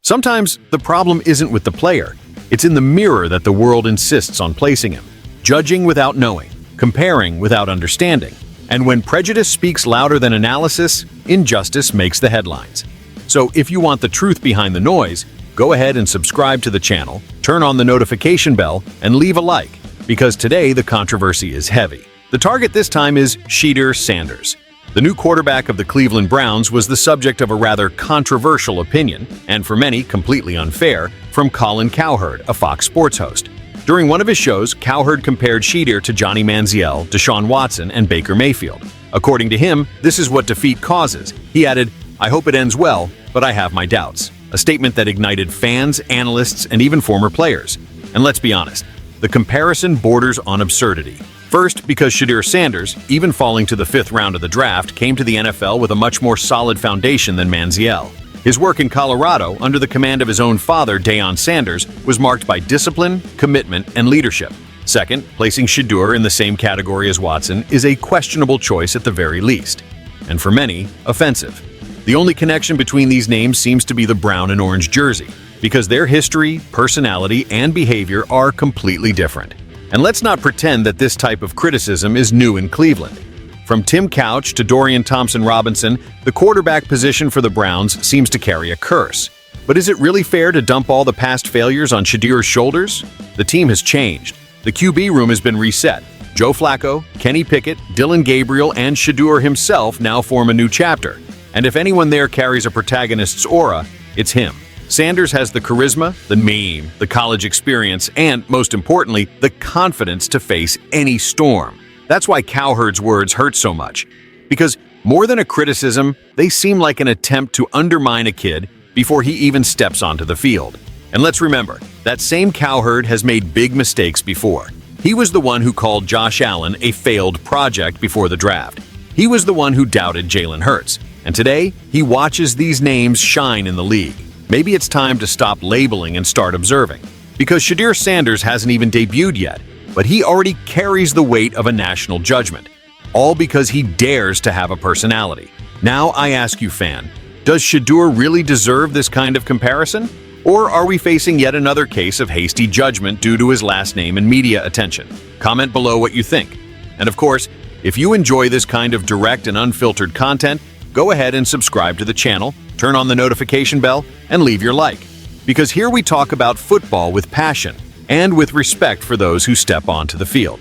Sometimes the problem isn't with the player, it's in the mirror that the world insists on placing him. Judging without knowing, comparing without understanding. And when prejudice speaks louder than analysis, injustice makes the headlines. So if you want the truth behind the noise, go ahead and subscribe to the channel, turn on the notification bell, and leave a like, because today the controversy is heavy. The target this time is Shedeur Sanders. The new quarterback of the Cleveland Browns was the subject of a rather controversial opinion, and for many completely unfair, from Colin Cowherd, a Fox Sports host. During one of his shows, Cowherd compared Shedeur to Johnny Manziel, Deshaun Watson, and Baker Mayfield. According to him, this is what defeat causes. He added, "I hope it ends well, but I have my doubts." A statement that ignited fans, analysts, and even former players. And let's be honest, the comparison borders on absurdity. First, because Shedeur Sanders, even falling to the 5th round of the draft, came to the NFL with a much more solid foundation than Manziel. His work in Colorado, under the command of his own father, Deion Sanders, was marked by discipline, commitment, and leadership. Second, placing Shedeur in the same category as Watson is a questionable choice at the very least, and for many, offensive. The only connection between these names seems to be the brown and orange jersey, because their history, personality, and behavior are completely different. And let's not pretend that this type of criticism is new in Cleveland. From Tim Couch to Dorian Thompson-Robinson, the quarterback position for the Browns seems to carry a curse. But is it really fair to dump all the past failures on Shedeur's shoulders? The team has changed. The QB room has been reset. Joe Flacco, Kenny Pickett, Dylan Gabriel, and Shedeur himself now form a new chapter. And if anyone there carries a protagonist's aura, it's him. Sanders has the charisma, the meme, the college experience, and, most importantly, the confidence to face any storm. That's why Cowherd's words hurt so much. Because more than a criticism, they seem like an attempt to undermine a kid before he even steps onto the field. And let's remember, that same Cowherd has made big mistakes before. He was the one who called Josh Allen a failed project before the draft. He was the one who doubted Jalen Hurts. And today, he watches these names shine in the league. Maybe it's time to stop labeling and start observing. Because Shedeur Sanders hasn't even debuted yet, but he already carries the weight of a national judgment. All because he dares to have a personality. Now I ask you, fan, does Shedeur really deserve this kind of comparison? Or are we facing yet another case of hasty judgment due to his last name and media attention? Comment below what you think. And of course, if you enjoy this kind of direct and unfiltered content, go ahead and subscribe to the channel, turn on the notification bell, and leave your like. Because here we talk about football with passion and with respect for those who step onto the field.